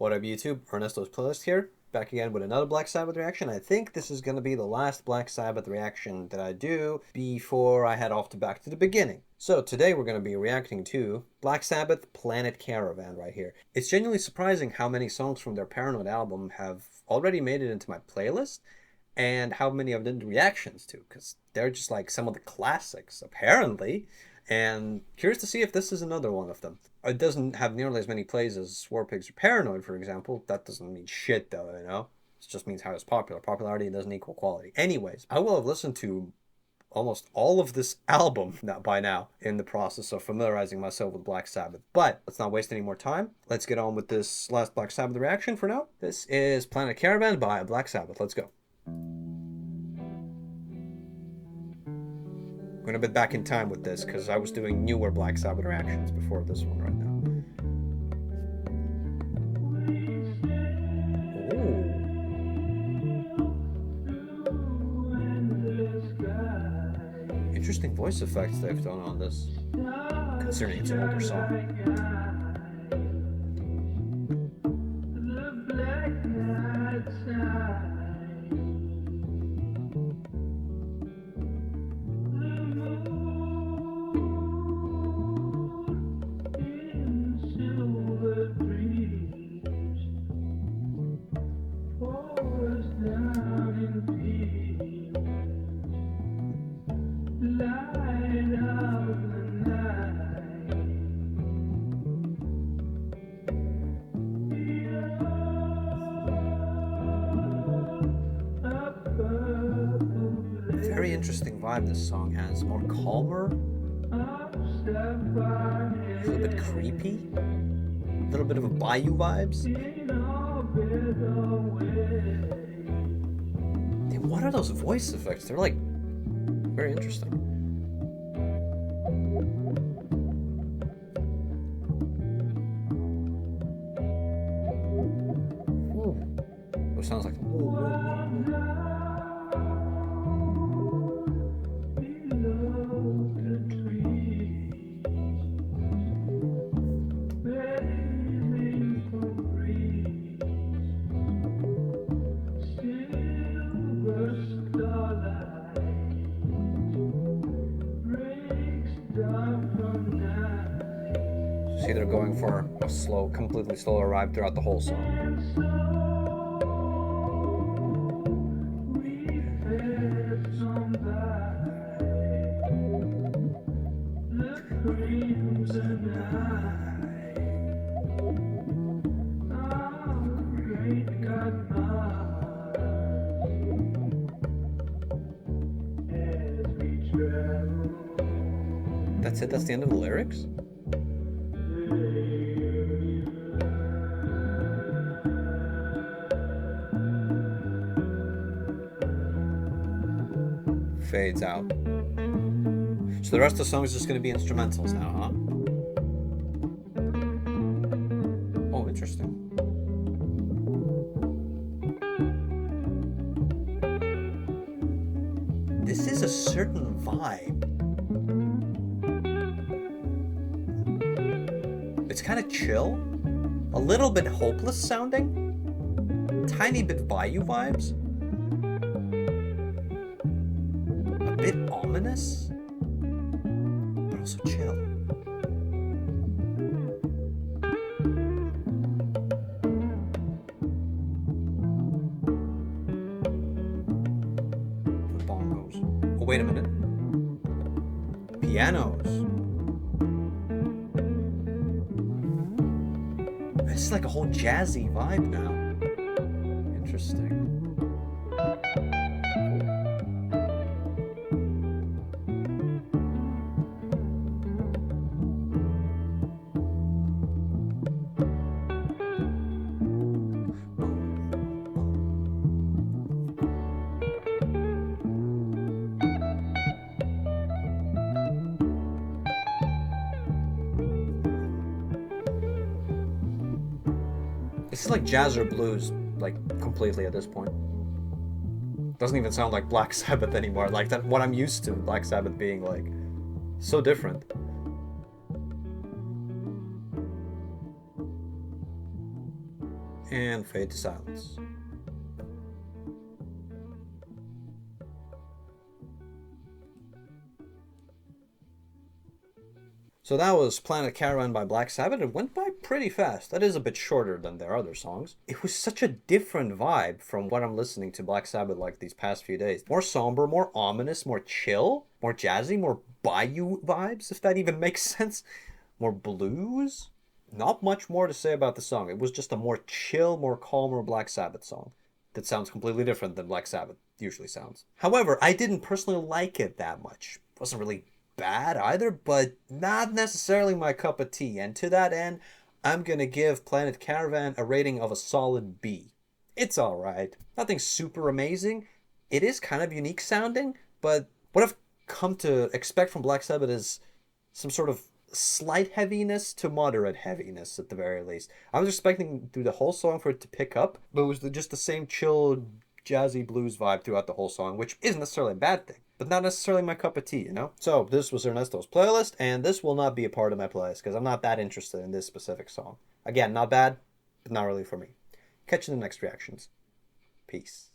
What up, YouTube? Ernesto's Playlist here, back again with another Black Sabbath reaction. I think this is going to be the last Black Sabbath reaction that I do before I head off to back to the beginning. So today we're going to be reacting to Black Sabbath Planet Caravan right here. It's genuinely surprising how many songs from their Paranoid album have already made it into my playlist, and how many of them reactions to, because they're just like some of the classics, apparently. And curious to see if this is another one of them. It doesn't have nearly as many plays as War Pigs or Paranoid, for example. That doesn't mean shit, though, you know? It just means how it's popular. Popularity doesn't equal quality. Anyways, I will have listened to almost all of this album by now in the process of familiarizing myself with Black Sabbath. But let's not waste any more time. Let's get on with this last Black Sabbath reaction for now. This is Planet Caravan by Black Sabbath. Let's go. I'm going to be back in time with this because I was doing newer Black Sabbath reactions before this one right now. Ooh. Interesting voice effects they've done on this, considering it's an older song. Very interesting vibe this song has. More calmer, a little bit creepy, a little bit of a Bayou vibes. Damn, what are those voice effects? They're like very interesting. Ooh. It sounds like see, they're going for a slow, completely slow ride throughout the whole song. That's it? That's the end of the lyrics? Fades out. So the rest of the song is just going to be instrumentals now, huh? Oh, interesting. This is a certain vibe. It's kind of chill, a little bit hopeless sounding, tiny bit Bayou vibes, a bit ominous, but also chill. The bongos. Oh, wait a minute. Pianos. This is like a whole jazzy vibe now. Interesting. This is like jazz or blues, like, completely at this point. Doesn't even sound like Black Sabbath anymore, like that what I'm used to Black Sabbath being like. So different. and fade to silence. So that was Planet Caravan by Black Sabbath. It went by pretty fast. That is a bit shorter than their other songs. It was such a different vibe from what I'm listening to Black Sabbath like these past few days. More somber, more ominous, more chill, more jazzy, more bayou vibes, if that even makes sense. More blues. Not much more to say about the song. It was just a more chill, more calmer Black Sabbath song that sounds completely different than Black Sabbath usually sounds. However, I didn't personally like it that much. It wasn't really bad either, but not necessarily my cup of tea. And to that end, I'm gonna give Planet Caravan a rating of a solid B. It's alright. Nothing super amazing. It is kind of unique sounding, but what I've come to expect from Black Sabbath is some sort of slight heaviness to moderate heaviness at the very least. I was expecting through the whole song for it to pick up, but it was just the same chill, jazzy blues vibe throughout the whole song, which isn't necessarily a bad thing, but not necessarily my cup of tea, you know? So this was Ernesto's playlist, and this will not be a part of my playlist because I'm not that interested in this specific song. Again, not bad, but not really for me. Catch you in the next reactions. Peace.